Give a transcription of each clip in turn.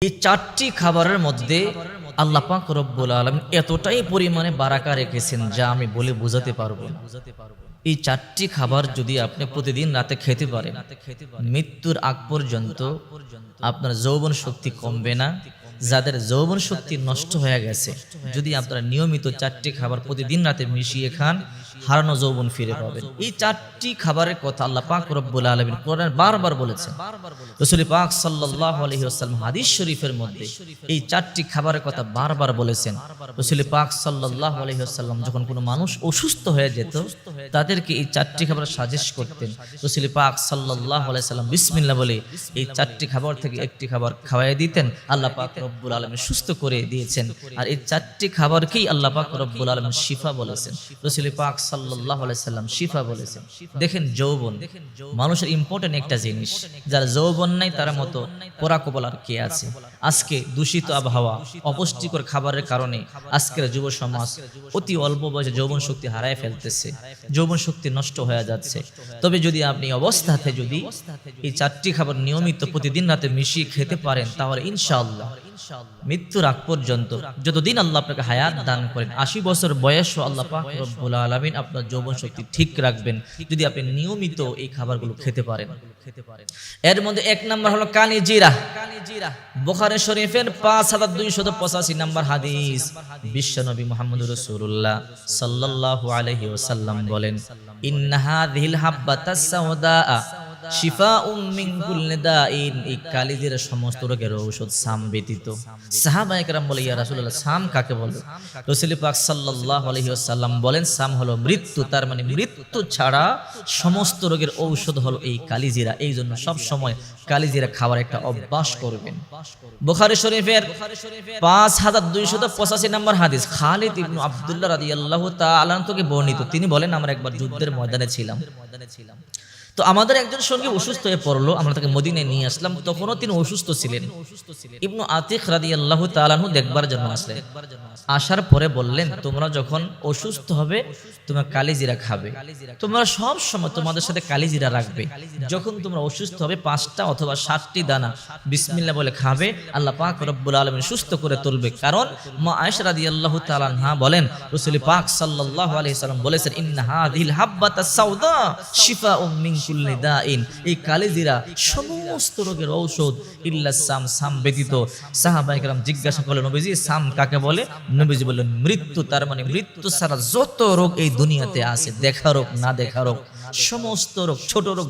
এই চারটি খাবারের মধ্যে আল্লাহ পাক রব্বুল আলামিন এতটাই পরিমাণে বারাকা রেখেছেন যা আমি বলে বোঝাতে পারবো না। এই চারটি খাবার যদি আপনি প্রতিদিন রাতে খেতে পারেন, মৃত্যুর আগ পর্যন্ত আপনার যৌবন শক্তি কমবে না। যাদের যৌবন শক্তি নষ্ট হয়ে গেছে, যদি আপনারা নিয়মিত চারটি খাবার প্রতিদিন রাতে মিশিয়ে খান, হারানো যৌবন ফিরে পাবেন। এই চারটি খাবারের কথা আল্লাহ পাক রব্বুল আলামিন কোরআনে বারবার বলেছেন। রাসূল পাক সাল্লাল্লাহু আলাইহি ওয়াসাল্লাম হাদিস শরীফের মধ্যে এই চারটি খাবারের কথা বারবার বলেছেন। রাসূল পাক সাল্লাল্লাহু আলাইহি ওয়াসাল্লাম যখন কোনো মানুষ অসুস্থ হয়ে যেত, তাদেরকে এই চারটি খাবার সাজেস্ট করতেন। রাসূল পাক সাল্লাল্লাহু আলাইহি ওয়াসাল্লাম বিসমিল্লাহ বলে এই চারটি খাবার থেকে একটি খাবার খাওয়ায় দিতেন। আল্লাহ পাক রব্বুল আলামিন সুস্থ করে দিয়েছেন। আর এই চারটি খাবারকেই আল্লাহ পাক রব্বুল আলামিন শিফা বলেছেন। রাসূল পাক সাল্লাল্লাহু আলাইহি সাল্লাম শিফা বলেছেন। দেখেন, যৌবন মানুষের ইম্পর্টেন্ট একটা জিনিস। যারা যৌবন নাই তার মতো পোড়া কপাল আর কে আছে? আজকে দূষিত আবহাওয়া, অপুষ্টিকর খাবারের কারণে আজকের যুব সমাজ অতি অল্প বয়সে যৌবন শক্তি হারায় ফেলতেছে, যৌবন শক্তি নষ্ট হয়ে যাচ্ছে। তবে যদি আপনি অবস্থাতে যদি এই চারটি খাবার নিয়মিত প্রতিদিন রাতে মিশিয়ে খেতে পারেন, তাহলে ইনশাআল্লাহ মৃত্যুর আগ পর্যন্ত যতদিন আল্লাহ আপনাকে হায়াত দান করেন, 80 বছর বয়সও আল্লাহ পাক রব্বুল আলামিন আপনার যৌবন শক্তি ঠিক রাখবেন, যদি আপনি নিয়মিত এই খাবারগুলো খেতে পারেন। এর মধ্যে এক নাম্বার হলো কানি জিরা। বুখারী শরীফের 5285 নাম্বার হাদিস, বিশ্বনবী মুহাম্মদুর রাসূলুল্লাহ সাল্লাল্লাহু আলাইহি ওয়াসাল্লাম বলেন, ইন্না হাযিহিল হাব্বাতাস সাওদা শিফাউম মিন কুল্লি দাইন। এই কালিজিরা সমস্ত রোগের ঔষধ, সাম ব্যতীত। সাহাবায়ে কেরাম বলে, ইয়া রাসূলুল্লাহ, সাম কাকে বলে? রাসূল পাক সাল্লাল্লাহু আলাইহি ওয়াসাল্লাম বলেন, সাম হলো মৃত্যু। তার মানে মৃত্যু ছাড়া সমস্ত রোগের ঔষধ হলো এই কালিজিরা। এই জন্য সব সময় কালিজিরা খাওয়ার একটা অভ্যাস করবেন। বুখারী শরীফের 5285 নম্বর হাদিস, খালিদ ইবনে আব্দুল্লাহ রাদিয়াল্লাহু তাআলা থেকে বর্ণিত। তিনি বলেন, আমরা একবার যুদ্ধের ময়দানে ছিলাম। তো আমাদের একজন সঙ্গী অসুস্থ হয়ে পড়লো, আমরা তাকে মদিনায় নিয়ে আসলাম। তখনও তিনি অসুস্থ ছিলেন। ইবনু আতিক রাদিয়াল্লাহু তাআলা আনহু দেখবার জন্য আসলেন। আসার পরে বললেন, তোমরা যখন অসুস্থ হবে তোমরা কালিজিরা খাবে, তোমরা সব সময় তোমাদের সাথে কালিজিরা রাখবে। যখন তোমরা অসুস্থ হবে 5টা অথবা 7টি দানা বিসমিল্লাহ বলে খাবে, আল্লাহ পাক রব্বুল আলামিন সুস্থ করে তুলবে। কারণ মা আয়েশা রাদিয়াল্লাহু তাআলা আনহা বলেন, রাসূল পাক সাল্লাল্লাহু আলাইহি সাল্লাম বলেছেন, ইন্না হাযিহিল হাব্বাতাস সাওদা শিফাউম মিন কুল্লি দাইন। এই কালিজিরা সমস্ত রোগের ঔষধ, ইল্লা সাম, সাম ব্যতীত। সাহাবায়ে কেরাম জিজ্ঞাসা করলেন, নবীজি সাম কাকে বলে? নবীজি বললেন, মৃত্যু। তার মানে মৃত্যু ছাড়া যত রোগ এই দুনিয়াতে আছে, দেখা রোগ না দেখা রোগ, সমস্ত রোগ, ছোট রোগ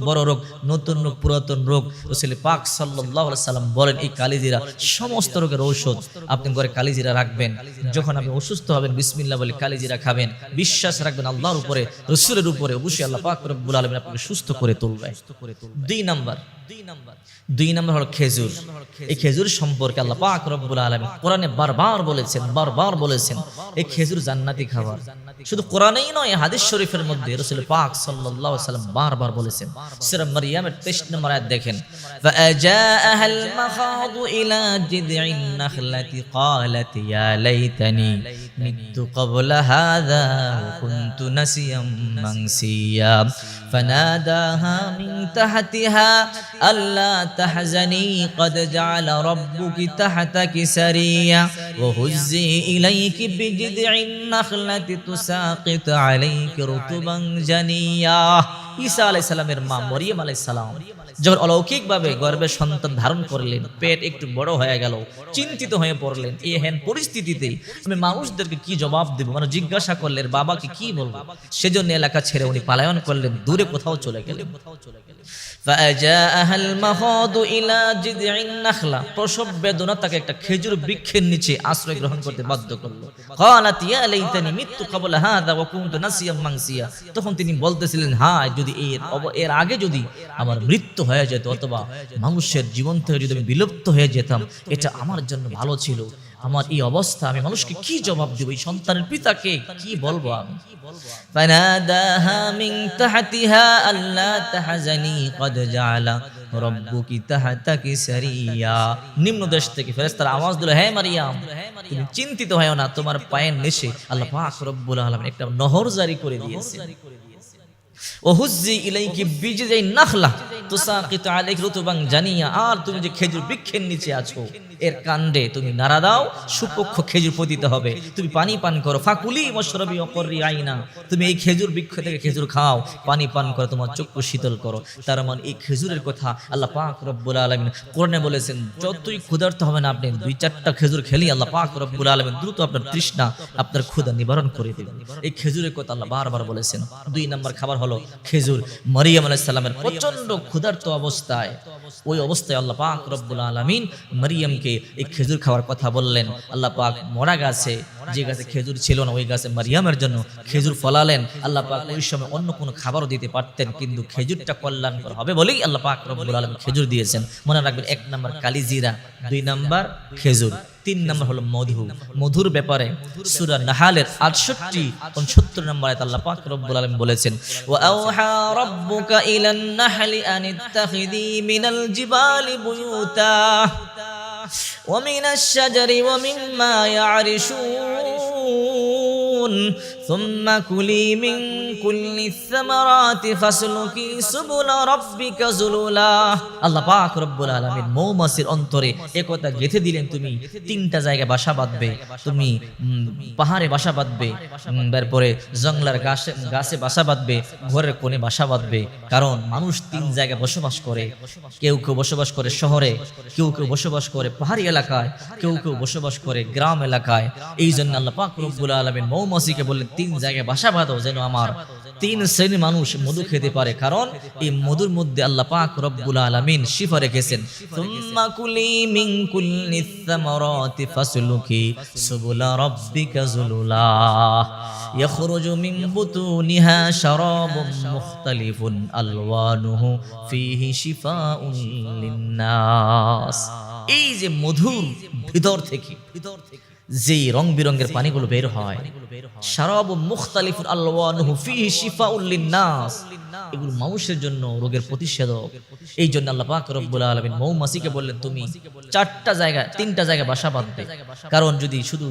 বড় রোগ, নতুন রোগ পুরাতন রোগ, রাসূল পাক সাল্লাল্লাহু আলাইহি সাল্লাম বলেন এই কালিজিরা সমস্ত রোগের ঔষধ। আপনি ঘরে কালিজিরা রাখবেন, যখন আপনি অসুস্থ হবেন বিসমিল্লাহ বলে কালিজিরা খাবেন, বিশ্বাস রাখবেন আল্লাহর উপরে, রাসূলের উপরে, অবশ্যই আল্লাহ পাক রব্বুল আলামিন আপনাকে সুস্থ করে তুলবে। 2 নাম্বার হলো খেজুর। এই খেজুর সম্পর্কে আল্লাহ পাক রব্বুল আলামিন কোরআনে বারবার বলেছেন এই খেজুর জান্নাতি খাবার। শুধু কোরআনেই নয়, হাদিস শরীফের মধ্যে রাসূল পাক সাল্লাল্লাহু আলাইহি সাল্লাম বারবার বলেছেন। সূরা মারইয়ামের 23 নম্বর আয়াত দেখেন, ফাআজাআহাল মাখাদু ইলা জিদঈন নাখলাতি ক্বালাত ইয়া লাইতানি মিতু ক্বাবলা হাযা ওয়া কুনতু নাসিয়াম মানসিয়া ফানাদাহা মিন তাহতিহা আল্লা তাহজানি ক্বাদ জাআলা রাব্বুকি তাহতাকি সারিয়া ওয়া হুজ্জি ইলাইকি বিজিদঈন নাখলাতি তুসাকিত আলাইকি রুতুবান জানিয়া। ঈসা আলাইহিস সালামের মা মরিয়ম আলাইহিস সালাম যখন অলৌকিকভাবে গর্ভে সন্তান ধারণ করলেন, পেট একটু বড় হয়ে গেল, চিন্তিত হয়ে পড়লেন। এই হেন পরিস্থিতিতে আমি মানুষদেরকে কি জবাব দেব? মানে জিজ্ঞাসা করলেন বাবাকে কি বলবো। সেজন্য এলাকা ছেড়ে উনি পলায়ন করলেন, দূরে কোথাও চলে গেলেন। ফাআজাআহাল মাখাদু ইলা জিদঈন নাখলা, প্রসব বেদনা তাকে একটা খেজুর বৃক্ষের নিচে আশ্রয় গ্রহণ করতে বাধ্য করলো। ক্বালাত ইয়া লাইতানি মিতু ক্বাবলা হাযা ওয়া কুনতু নাসিয়াম মানসিয়া। তখন তিনি বলতেছিলেন, হায় যদি এর আগে যদি আমার মৃত্যু হয়ে যেত, অথবা মানুষের জীবন থেকে যদি আমি বিলুপ্ত হয়ে যেতাম, এটা আমার জন্য ভালো ছিল। আমার এই অবস্থা, আমি মানুষকে কি জবাব দেব? এই সন্তানের পিতাকে কি বলবো আমি? ফানাদাহা মিন তাহতিহা আল্লা তাহজানি ক্বাদ জাআলা রাব্বুকি তাহতাকি সারিয়া। নিম্ন দেশ থেকে ফেরেশতারা আওয়াজ দিল, হে মারিয়াম, তুমি চিন্তিত হয়ো না, তোমার পায়ের নিচে আল্লাহ পাক রব্বুল আলামিন একটা নহর জারি করে দিয়েছে। ওহুজ্জি ইলাইকি বিজদাইন নাখলা তুসাকিতু আলাইকি রুতুবান জানিয়া, আর তুমি যে খেজুর বৃক্ষের নিচে আছো এর কাণ্ডে তুমি নাড়া দাও, সুপক্ষ খেজুর পতিত হবে, তুমি পানি পান করো। ফাকুলি ওয়াশরাবি ওয়াকরি আইনা, তুমি এই খেজুর বৃক্ষ থেকে খেজুর খাও, পানি পান করো, তোমার চক্ষু শীতল করো। তার মানে এই খেজুরের কথা আল্লাহ পাক রব্বুল আলামিন কোরআনে বলেছেন, যতই ক্ষুধার্ত হবেন আপনি 2-4টা খেজুর খেলেই আল্লাহ পাক রব্বুল আলামিন দ্রুত আপনার তৃষ্ণা, আপনার ক্ষুধা নিবারণ করে দেবেন। এই খেজুরের কথা আল্লাহ বারবার বলেছেন। 2 নম্বর খাবার হলো খেজুর। মারিয়াম আলাইহিস সালামের প্রচন্ড ক্ষুধার্ত অবস্থায়, ওই অবস্থায় আল্লাহ পাক রব্বুল আলামিন মারিয়ামকে এই খেজুর খাওয়ার কথা বললেন। আল্লাহ পাক মরা গাছে, যে গাছে খেজুর ছিল না, ওই গাছে মারিয়ামের জন্য খেজুর ফলালেন। আল্লাহ পাক ওই সময় অন্য কোনো খাবারও দিতে পারতেন, কিন্তু খেজুরটা কল্যাণকর হবে বলেই আল্লাহ পাক রব্বুল আলামিন খেজুর দিয়েছেন। মনে রাখবেন, 1 নম্বর কালিজিরা, 2 নম্বর খেজুর, 3 নম্বর হলো মধু। মধুর ব্যাপারে সূরা নাহালের 68-69 নম্বর আয়াতে আল্লাহ পাক রব্বুল আলামিন বলেছেন, ওয়া আওহা রাব্বুকা ইলান নাহলি আন ইত্তাখিযি মিনাল জিবালি বুয়ুতা ওয়া মিনাশ শাজারি ওয়া মিম্মা ইয়া'রিশুন সুম্মা কুলি মিন কুল্লিস সামারাতি ফাসলুকি সুবুলা রাব্বিকা যুলুলা। আল্লাহ পাক রব্বুল আলামিন মৌমাছির অন্তরে একথা গেঁথে দিলেন, তুমি 3টা জায়গায় বাসা বাঁধবে, তুমি পাহাড়ে বাসা বাঁধবে, তারপরে জঙ্গলার গাছে বাসা বাঁধবে, ঘরের কোণে বাসা বাঁধবে। কারণ মানুষ 3 জায়গায় বসবাস করে, কেউ কেউ বসবাস করে শহরে, কেউ কেউ বসবাস করে পাহাড়ি এলাকায়, কেউ কেউ বসবাস করে গ্রাম এলাকায়। এই জন্য আল্লাহ পাক রব্বুল আলামিন মৌমাছিকে বললেন, 3 জায়গায় বাসা বাঁধো, যেন আমার 3 শ্রেণীর মানুষ মধু খেতে পারে। কারণ এই মধুর মধ্যে আল্লাহ পাক রব্বুল আলামিন শিফা রেখেছেন। সুম্মা কুলি মিন কুল্লিস সামারাতি ফাসলুকি সুবুলা রাব্বিকা যুলুলা ইয়াখরুজু মিন বুতুনিহা শারাবুন মুখতালিফুন আলওয়ানুহু ফীহি শিফাউন লিন্নাস। এই যে মধুর ভিতর থেকে যে রং বিরঙের পানিগুলো বের হয়, শারাবুন মুখতালিফুন আলওয়ানুহু ফীহি শিফাউন লিন্নাস, এগুলো মানুষের জন্য রোগের প্রতিষেধক। এই জন্য আল্লাহ পাক রব্বুল আলামিন মৌমাছিকে বললেন, তুমি 3টা জায়গায় বাসা বাঁধবে। কারণ যদি শুধু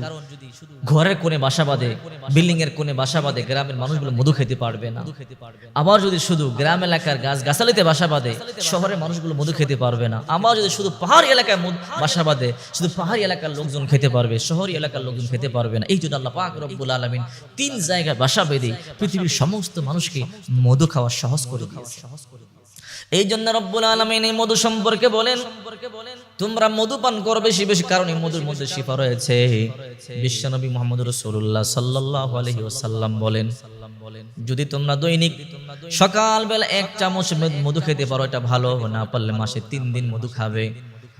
ঘরের কোণে বাসা বাঁধে, বিল্ডিং এর কোণে বাসা বাঁধে, গ্রামের মানুষগুলো মধু খেতে পারবে না। আবার যদি শুধু গ্রাম এলাকার গাছগাছালিতে বাসা বাঁধে, শহরের মানুষগুলো মধু খেতে পারবে না। আবার যদি শুধু পাহাড়ি এলাকায় বাসা বাঁধে, শুধু পাহাড়ি এলাকার লোকজন খেতে পারবে, শহরি এলাকার লোকজন খেতে পারবে না। এই জন্য আল্লাহ পাক রব্বুল আলামিন 3 জায়গায় বাসা বেঁধে পৃথিবীর সমস্ত মানুষকে মধু খাওয়া সহজ করে দিয়েছে। এই জন্য রব্বুল আলামিন এই মধু সম্পর্কে বলেন, তোমরা মধু পান করো বেশি বেশি, কারণ এই মধুর মধ্যে শিফা রয়েছে। বিশ্বনবী মুহাম্মদ রাসূলুল্লাহ সাল্লাল্লাহু আলাইহি ওয়াসাল্লাম বলেন, যদি তোমরা দৈনিক সকালবেলা 1 চামচ মধু খেতে পারো, এটা ভালো। না পারলে মাসে 3 দিন মধু খাবে।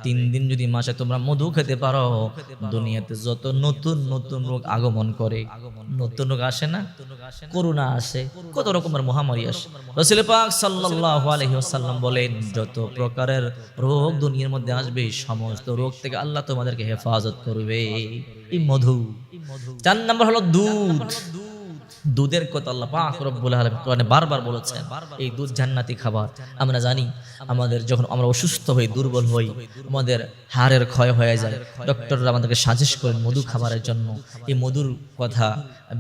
3 দিন যদি মাসে তোমরা মধু খেতে পারো, দুনিয়াতে যত নতুন নতুন রোগ আগমন করে, নতুন রোগ আসে না, করোনা আসে, কত রকমের মহামারী আসে। রাসূল পাক সাল্লাল্লাহু আলাইহি ওয়াসাল্লাম বলেন, যত প্রকারের রোগ দুনিয়ার মধ্যে আসবে, সমস্ত রোগ থেকে আল্লাহ তোমাদেরকে হেফাজত করবে এই মধু। 4 নম্বর হলো দুধ। দুধের কথা আল্লাহ পাক রব্বুল আলামিন কোরআনে বারবার বলেছেন, এই দুধ জান্নাতি খাবার। আমরা জানি আমাদের যখন আমরা অসুস্থ হই, দুর্বল হই, আমাদের হাড়ের ক্ষয় হয়ে যায়, ডক্টররা আমাদেরকে সাজেস্ট করেন মধু খাবারের জন্য। এই মধুর কথা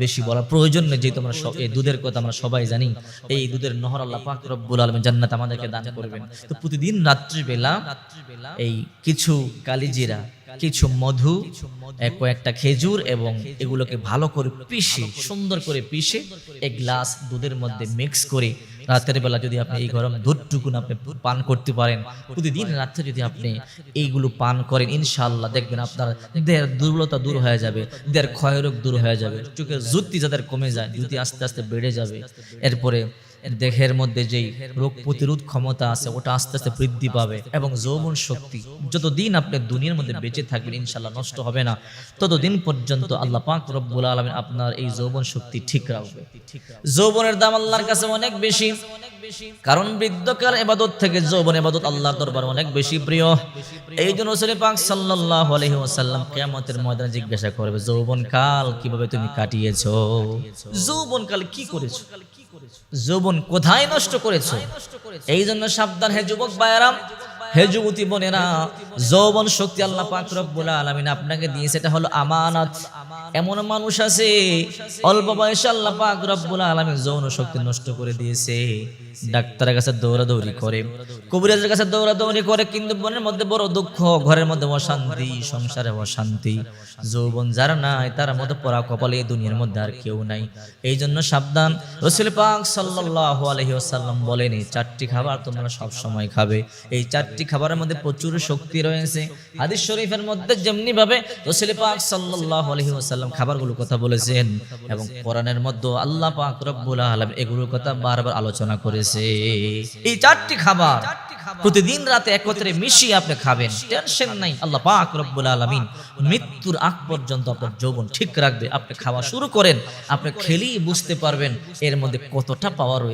বেশি বলার প্রয়োজন নেই, যেহেতু আমরা এই দুধের কথা আমরা সবাই জানি। এই দুধের নহর আল্লাহ পাক রব্বুল আলামিন জান্নাত আমাদেরকে দান করবেন। তো প্রতিদিন রাত্রিবেলা এই কিছু কালিজিরা, কিছু মধু, কয়েকটা খেজুর এবং এগুলোকে ভালো করে পিষে, সুন্দর করে পিষে 1 গ্লাস দুধের মধ্যে মিক্স করে রাতের বেলা যদি আপনি এই গরম দুধটুকুন আপনি পান করতে পারেন, প্রতিদিন রাত্রে যদি আপনি এইগুলো পান করেন, ইনশাআল্লাহ দেখবেন আপনার দেহের দুর্বলতা দূর হয়ে যাবে, দেহের ক্ষয়রোগ দূর হয়ে যাবে, চোখের জ্যোতি যাদের কমে যায়, জ্যোতি আস্তে আস্তে বেড়ে যাবে। এরপরে দেহের মধ্যে যেই রোগ প্রতিরোধ ক্ষমতা আছে ওটা আস্তে আস্তে বৃদ্ধি পাবে, এবং যৌবন শক্তি, যতদিন আপনি দুনিয়ার মধ্যে বেঁচে থাকবেন ইনশাআল্লাহ নষ্ট হবে না, ততদিন পর্যন্ত আল্লাহ পাক রব্বুল আলামিন আপনার এই যৌবন শক্তি ঠিক রাখবে। যৌবনের দাম আল্লাহর কাছে অনেক বেশি, কারণ বৃদ্ধকাল ইবাদত থেকে যৌবন ইবাদত আল্লাহর দরবারে অনেক বেশি প্রিয়। এই জন্য রাসূল পাক সাল্লাল্লাহু আলাইহি ওয়াসাল্লাম কিয়ামতের ময়দানে জিজ্ঞাসা করবে, যৌবনকাল কিভাবে তুমি কাটিয়েছো? যৌবনকাল কি করেছো? যৌবন কোথায় নষ্ট করেছো? এই জন্য সাবধান হে যুবক ভাইয়েরা, হে যুবতী বোনেরা, যৌবন শক্তি আল্লাহ পাক রব্বুল আলামিন আপনাকে দিয়েছে, এটা হলো আমানত। এমন মানুষ আছে অল্প বয়সে আল্লাহ পাক রব্বুল আলামিন যৌন শক্তি নষ্ট করে দিয়েছে, ডাক্তারের কাছে দৌড়াদৌড়ি করে, কবিরাজের কাছে দৌড়াদৌড়ি করে, কিন্তু মনের মধ্যে বড় দুঃখ, ঘরের মধ্যে অশান্তি, সংসারে অশান্তি। যৌবন যার নাই তার মতো পরা কপালে এই দুনিয়ার মধ্যে আর কেউ নাই। এই জন্য সাবধান। রাসূল পাক সাল্লাল্লাহু আলাইহি ওয়াসাল্লাম বলেন, এই চারটি খাবার তোমরা সব সময় খাবে। এই চারটি খাবারের মধ্যে প্রচুর শক্তি রয়েছে। হাদিস শরীফের মধ্যে যেমনি ভাবে রাসূল পাক সাল্লাল্লাহু আলাইহি ওয়াসাল্লাম খাবারগুলোর কথা বলেছেন, এবং কোরআনের মধ্যে আল্লাহ পাক রব্বুল আলামিন এগুলোর কথা বারবার আলোচনা করেছে। এই চারটি খাবার প্রতিদিন রাতে একত্রে মিশিয়ে আপনি খাবেন, টেনশন নাই। আল্লাহ পাক রব্বুল আলামিন মৃত্যুর আগ পর্যন্ত আপনার যৌবন ঠিক রাখবে। আপনি খাওয়া শুরু করেন, আপনি খেলেই বুঝতে পারবেন এর মধ্যে কতটা পাওয়ার রয়েছে।